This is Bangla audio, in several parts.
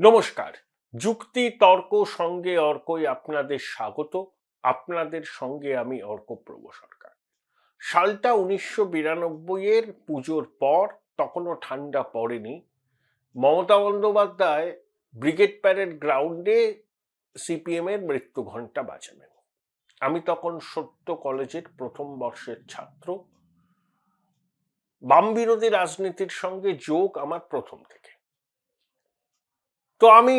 নমস্কার। যুক্তি তর্ক সঙ্গে অর্কই আপনাদের স্বাগত। আপনাদের সঙ্গে আমি অর্কপ্রভ সরকার। সালটা 1992 পুজোর পর, তখনও ঠান্ডা পড়েনি। মমতা বন্দ্যোপাধ্যায় ব্রিগেড প্যারেড গ্রাউন্ডে সিপিএম এর মৃত্যু ঘণ্টা বাজাবেন। আমি তখন সত্য কলেজের প্রথম বর্ষের ছাত্র। বাম বিরোধী রাজনীতির সঙ্গে যোগ আমার প্রথম থেকে। তো আমি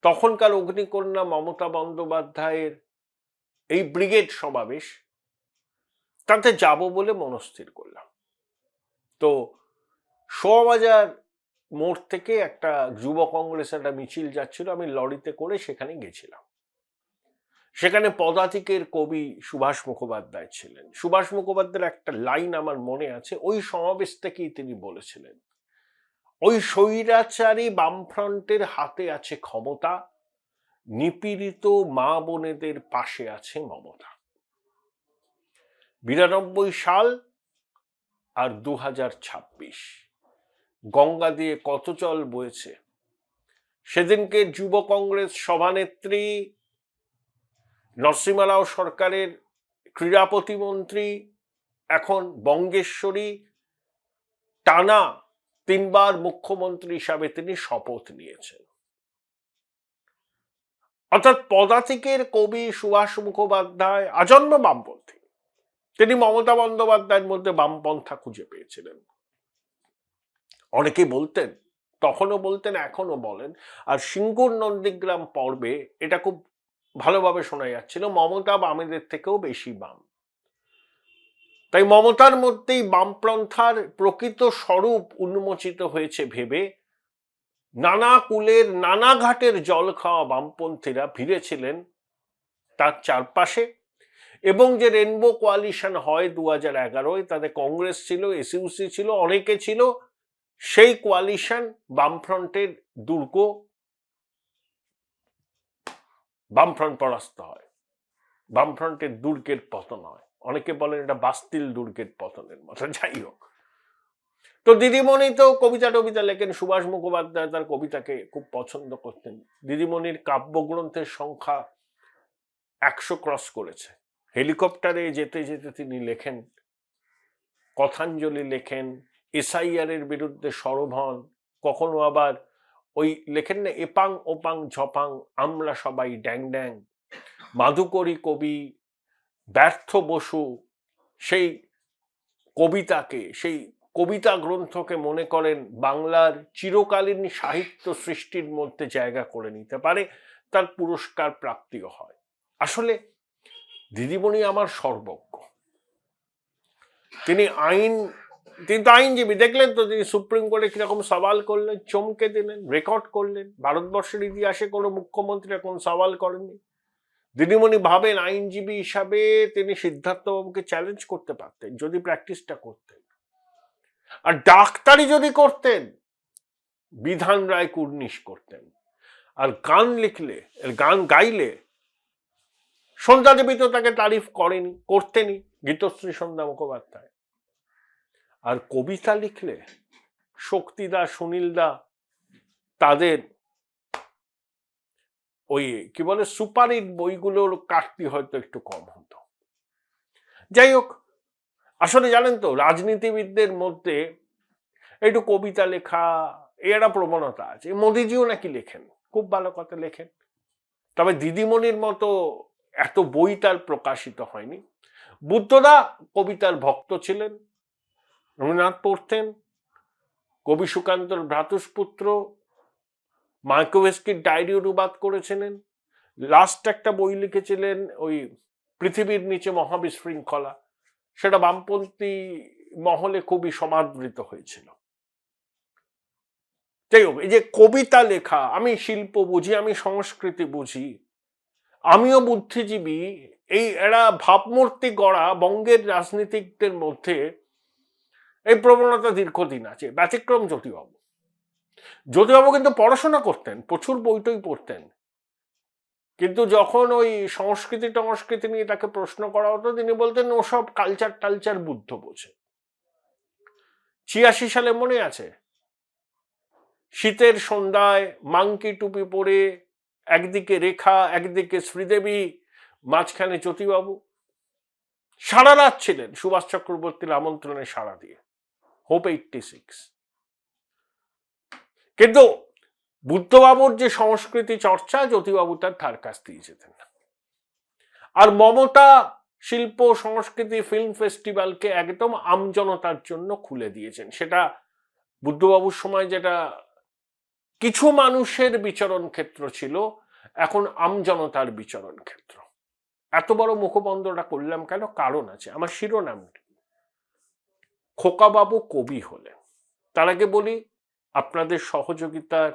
তখনকার অগ্নিকন্যা মমতা বন্দ্যোপাধ্যায়ের এই ব্রিগেড সমাবেশ, তাতে যাব বলে মনস্থির করলাম। তো শোয়াবাজার মোড় থেকে একটা যুব কংগ্রেস একটা মিছিল যাচ্ছিল, আমি লরিতে করে সেখানে গেছিলাম। সেখানে পদাতিকের কবি সুভাষ মুখোপাধ্যায় ছিলেন। সুভাষ মুখোপাধ্যায়ের একটা লাইন আমার মনে আছে, ওই সমাবেশ থেকেই তিনি বলেছিলেন, ওই স্বৈরাচারী বামফ্রন্টের হাতে আছে ক্ষমতা, নিপীড়িত মা বোনেদের পাশে আছে মমতা। 92 সাল আর 2026, গঙ্গা দিয়ে কত জল বয়েছে। সেদিনকে যুব কংগ্রেস সভানেত্রী, নরসিমা রাও সরকারের ক্রীড়া প্রতিমন্ত্রী, এখন বঙ্গেশ্বরী, টানা 3 বার মুখ্যমন্ত্রী হিসাবে তিনি শপথ নিয়েছেন। অর্থাৎ পদাতিকের কবি সুভাষ মুখোপাধ্যায় আজন্ম বামপন্থী। তিনি মমতা বন্দ্যোপাধ্যায়ের মধ্যে বামপন্থা খুঁজে পেয়েছিলেন। অনেকেই বলতেন, তখনও বলতেন, এখনো বলেন, আর সিঙ্গুর নন্দীগ্রাম পর্বে এটা খুব ভালোভাবে শোনা যাচ্ছিল, মমতা বামেদের থেকেও বেশি বাম। তাই মমতার মধ্যেই বামপন্থার প্রকৃত স্বরূপ উন্মোচিত হয়েছে ভেবে নানা কুলের নানা ঘাটের জল খাওয়া বামপন্থীরা ভিড়েছিলেন তার চারপাশে। এবং যে রেনবো কোয়ালিশন হয় 2011-য়, তাতে কংগ্রেস ছিল, এসইউসি ছিল, অনেকে ছিল। সেই কোয়ালিশন বামফ্রন্টের দুর্গ, বামফ্রন্ট পরাস্ত হয়, বামফ্রন্টের দুর্গের পতন হয়। অনেকে বলেন এটা বাস্তিল দুর্গের পতনের মতো। যাই হোক, তো দিদিমণি তো কবিতা লেখেন। সুভাষ মুখোপাধ্যায় তার কবিতাকে খুব পছন্দ করতেন। দিদিমণির কাব্যগ্রন্থের সংখ্যা 100 ক্রস করেছে। হেলিকপ্টারে যেতে যেতে তিনি লেখেন, কথাঞ্জলি লেখেন, এসআইআর এর বিরুদ্ধে সরব হন, কখনো আবার ওই লেখেন না, এপাং ওপাং ঝপাং আমরা সবাই ড্যাং ড্যাং। মাধুকরী কবি ব্যর্থ বসু সেই কবিতাকে, সেই কবিতা গ্রন্থকে মনে করেন বাংলার চিরকালীন সাহিত্য সৃষ্টির মধ্যে জায়গা করে নিতে পারে, তার পুরস্কার প্রাপ্তিও হয়। আসলে দিদিমণি আমার সর্বজ্ঞ। তিনি তো আইনজীবী। দেখলেন তো তিনি সুপ্রিম কোর্টে কিরকম সওয়াল করলেন, চমকে দিলেন, রেকর্ড করলেন। ভারতবর্ষের ইতিহাসে কোনো মুখ্যমন্ত্রী এখন সওয়াল করেননি। দিদিমণি ভাবেন আইনজীবী হিসাবে তিনি সিদ্ধার্থ বাবুকে চ্যালেঞ্জ করতে পারতেন যদি প্র্যাকটিসটা করতেন। আর ডাক্তারি যদি করতেন, বিধান রায় কুর্নিশ করতেন। আর গান লিখলে, গান গাইলে সন্ধ্যা দেবী তো তাকে তারিফ করতেনি, গীতশ্রী সন্ধ্যা মুখোপাধ্যায়। আর কবিতা লিখলে শক্তিদা, সুনীলদা, তাদের ওই কি বলে সুপারহিট বইগুলোর কাটতি হয়তো একটু কম হতো। যাই হোক, আসলে জানেন তো, রাজনীতিবিদদের মধ্যে একটু কবিতা লেখা এরা প্রবণতা আছে। মোদিজিও নাকি লেখেন, খুব ভালো কথা লেখেন। তবে দিদিমণির মতো এত বই তার প্রকাশিত হয়নি। বুদ্ধদা কবিতার ভক্ত ছিলেন, রবীন্দ্রনাথ পড়তেন, কবি সুকান্তর ভ্রাতুষ্পুত্র মায়াকোভস্কির ডায়েরি অনুবাদ করেছিলেন। লাস্ট একটা বই লিখেছিলেন ওই পৃথিবীর নিচে মহাবিশৃঙ্খলা, সেটা বামপন্থী মহলে খুবই সমাদৃত হয়েছিল। যাই হোক, এই যে কবিতা লেখা, আমি শিল্প বুঝি, আমি সংস্কৃতি বুঝি, আমিও বুদ্ধিজীবী, এই এরা ভাবমূর্তি গড়া বঙ্গের রাজনীতিকদের মধ্যে এই প্রবণতা দীর্ঘদিন আছে। ব্যতিক্রম জ্যোতিবাবু। জ্যোতিবাবু কিন্তু পড়াশোনা করতেন, প্রচুর বইটই পড়তেন, কিন্তু যখন ওই সংস্কৃতি নিয়ে তাকে প্রশ্ন করা হতো, তিনি বলতেন ওসব কালচার বুদ্ধ বোঝে। 86 সালে মনে আছে শীতের সন্ধ্যায় মাংকি টুপি পরে, একদিকে রেখা, একদিকে শ্রীদেবী, মাঝখানে জ্যোতিবাবু সারা রাত ছিলেন সুভাষ চক্রবর্তীর আমন্ত্রণে সাড়া দিয়ে। হোপ 86। কিন্তু বুদ্ধবাবুর যে সংস্কৃতি চর্চা, জ্যোতিবাবু তার ধার কাছ দিয়ে যেতেন না। আর মমতা শিল্প সংস্কৃতি ফিল্ম ফেস্টিভ্যালকে একদম আমজনতার জন্য খুলে দিয়েছেন। সেটা বুদ্ধবাবুর সময় যেটা কিছু মানুষের বিচরণ ক্ষেত্র ছিল, এখন আমজনতার বিচরণ ক্ষেত্র। এত বড় মুখবন্ধটা করলাম কেন? কারণ আছে। আমার শিরোনাম খোকাবাবু কবি হলেন। তার আগে বলি, আপনাদের সহযোগিতার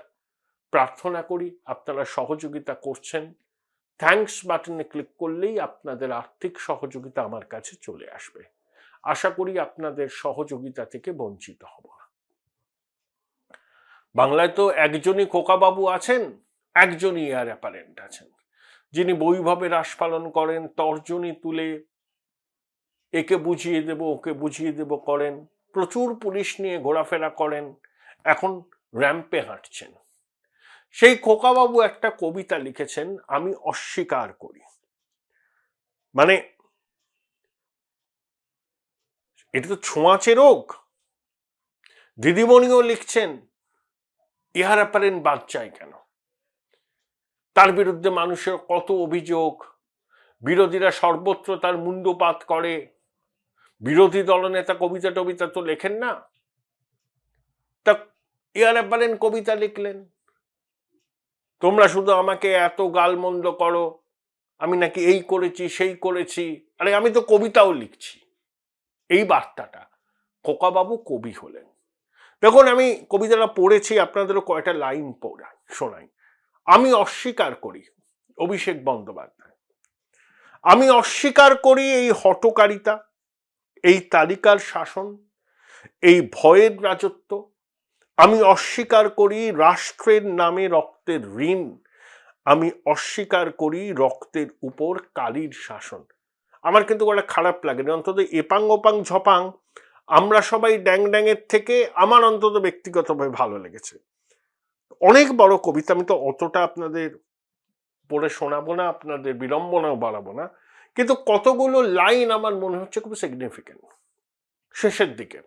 প্রার্থনা করি। আপনারা সহযোগিতা করছেন, থ্যাঙ্কস বাটনে ক্লিক করলেই আপনাদের আর্থিক সহযোগিতা আমার কাছে চলে আসবে। আশা করি আপনাদের সহযোগিতা থেকে বঞ্চিত হব না। বাংলায় তো একজনই খোকাবাবু আছেন, একজনই এয়ার অ্যাপারেন্ট আছেন, যিনি বৈভবে রাস পালন করেন, তর্জনী তুলে একে বুঝিয়ে দেব ওকে বুঝিয়ে দেব করেন, প্রচুর পুলিশ নিয়ে ঘোরাফেরা করেন, এখন র্যাম্পে হাঁটছেন। সেই খোকাবাবু একটা কবিতা লিখেছেন, আমি অস্বীকার করি। মানে এটা তো ছোঁয়াচে রোগ। দিদিমণিও লিখছেন ইহার অ্যাপারেন্ট বাদ চাই কেন। তার বিরুদ্ধে মানুষের কত অভিযোগ, বিরোধীরা সর্বত্র তার মুন্ডপাত করে। বিরোধী দলনেতা কবিতা টবিতা তো লেখেন না, তা ইহার অ্যাপারেন্ট কবিতা লিখলেন, তোমরা শুধু আমাকে এত গালমন্দ করো, আমি নাকি এই করেছি সেই করেছি। আরে আমি তো কবিতাও লিখছি। এই বার্তাটা, খোকাবাবু কবি হলেন। দেখুন, আমি কবিতাটা পড়েছি, আপনাদেরও কয়টা লাইন শোনাই। আমি অস্বীকার করি, অভিষেক বন্দ্যোপাধ্যায়। আমি অস্বীকার করি এই হঠকারিতা, এই তালিকার শাসন, এই ভয়ের রাজত্ব। আমি অস্বীকার করি রাষ্ট্রের নামে রক্তের ঋণ। আমি অস্বীকার করি রক্তের উপর কালির শাসন। আমার কিন্তু একটা খারাপ লাগে না, অন্তত এপাং ওপাং ঝপাং আমরা সবাই ড্যাং ড্যাংয়ের থেকে আমার অন্তত ব্যক্তিগতভাবে ভালো লেগেছে। অনেক বড় কবিতা, আমি তো অতটা আপনাদের পড়ে শোনাবো না, আপনাদের বিড়ম্বনাও বাড়াবো না, কিন্তু কতগুলো লাইন আমার মনে হচ্ছে খুব সিগনিফিকেন্ট শেষের দিকে।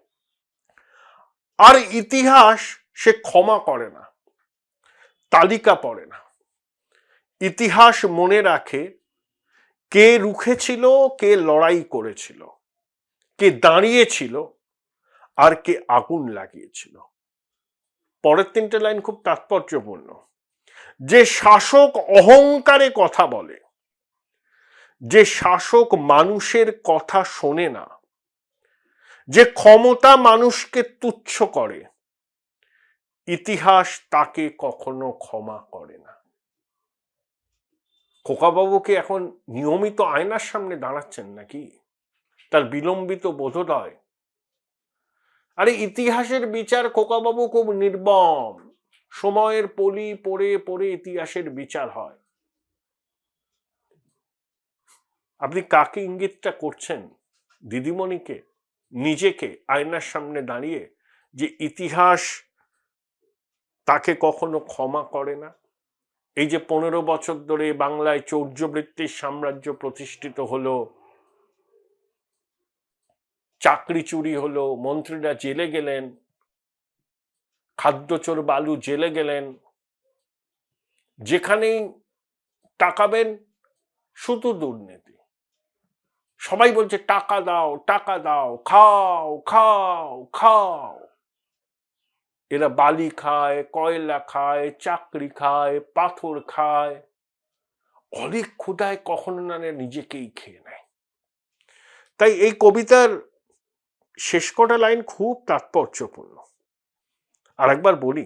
আর ইতিহাস সে ক্ষমা করে না, তালিকা পড়ে না। ইতিহাস মনে রাখে কে রুখেছিল, কে লড়াই করেছিল, কে দাঁড়িয়েছিল, আর কে আগুন লাগিয়েছিল। পরের তিনটে লাইন খুব তাৎপর্যপূর্ণ। যে শাসক অহংকারে কথা বলে, যে শাসক মানুষের কথা শোনে না, যে ক্ষমতা মানুষকে তুচ্ছ করে, ইতিহাস তাকে কখনো ক্ষমা করে না। খোকাবাবুকে এখন নিয়মিত আয়নার সামনে দাঁড়াচ্ছেন নাকি? তার বিলম্বিত বোধোদয়। আরে ইতিহাসের বিচার খোকাবাবু খুব নির্মম। সময়ের পলি পড়ে পড়ে ইতিহাসের বিচার হয়। আপনি কাকে ইঙ্গিতটা করছেন? দিদিমণিকে, নিজেকে আয়নার সামনে দাঁড়িয়ে, যে ইতিহাস তাকে কখনো ক্ষমা করে না। এই যে 15 বছর ধরে বাংলায় চৌর্যবৃত্তির সাম্রাজ্য প্রতিষ্ঠিত হলো, চাকরি চুরি হলো, মন্ত্রীরা জেলে গেলেন, খাদ্যচোর বালু জেলে গেলেন, যেখানেই তাকাবেন শুধু দুর্নীতি। সবাই বলছে টাকা দাও টাকা দাও, খাও খাও খাও। এরা বালি খায়, কয়লা খায়, চাকরি খায়, পাথর খায়, অনেক ক্ষুধায় কখনো না নিজেকেই খেয়ে নেয়। তাই এই কবিতার শেষ কটা লাইন খুব তাৎপর্যপূর্ণ। আর একবার বলি,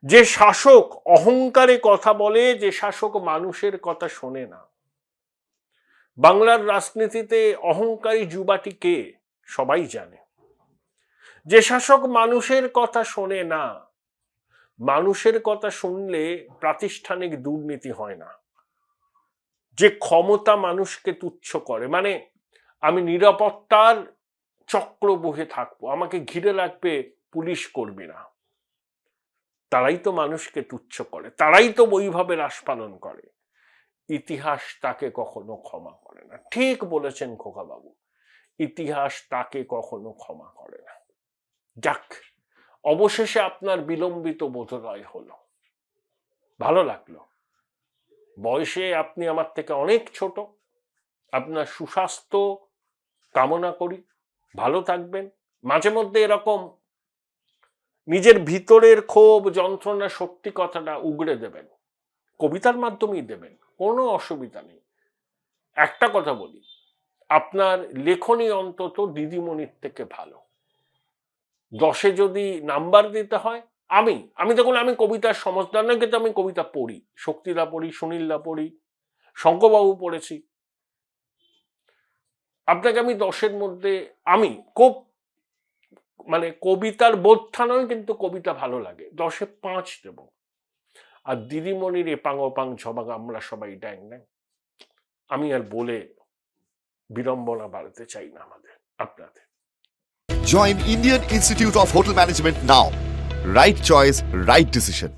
যে শাসক অহংকারে কথা বলে, যে শাসক মানুষের কথা শোনে না। বাংলার রাজনীতিতে অহংকারী যুবাটি কে সবাই জানে। যে শাসক মানুষের কথা শোনে না, মানুষের কথা শুনলে প্রাতিষ্ঠানিক দুর্নীতি হয় না। যে ক্ষমতা মানুষকে তুচ্ছ করে, মানে আমি নিরাপত্তার চক্র বহে থাকবো, আমাকে ঘিরে রাখবে পুলিশ কর্মীরা, তারাই তো মানুষকে তুচ্ছ করে, তারাই তো ওইভাবে রাস পালন করে। ইতিহাস তাকে কখনো ক্ষমা করে না। ঠিক বলেছেন খোকাবাবু, ইতিহাস তাকে কখনো ক্ষমা করে না। যাক, অবশেষে আপনার বিলম্বিত বোধোদয় হলো, ভালো লাগলো। বয়সে আপনি আমার থেকে অনেক ছোট, আপনার সুস্বাস্থ্য কামনা করি, ভালো থাকবেন। মাঝে মধ্যে এরকম নিজের ভিতরের ক্ষোভ, যন্ত্রণা, সত্যি কথাটা উগড়ে দেবেন, কবিতার মাধ্যমেই দেবেন, কোনো অসুবিধা নেই। একটা কথা বলি, আপনার লেখনী অন্তত দিদিমণির থেকে ভালো। 10-এ যদি নাম্বার দিতে হয়, আমি দেখুন, আমি কবিতার সমজদার নয়, কিন্তু আমি কবিতা পড়ি, শক্তিদা পড়ি, সুনীলদা পড়ি, শঙ্করবাবু পড়েছি। আপনাকে আমি 10-এর মধ্যে, আমি খুব মানে কবিতার বোদ্ধা নয়, কিন্তু কবিতা ভালো লাগে, 10-এ 5 দেব। আর দিদিমণির এপাং ওপাং ছবাং আমরা সবাই ড্যাং ড্যাং, আমি আর বলে বিড়ম্বনা বাড়াতে চাই না আমাদের, আপনাদের। Join Indian Institute of Hotel Management now. Right choice, right decision.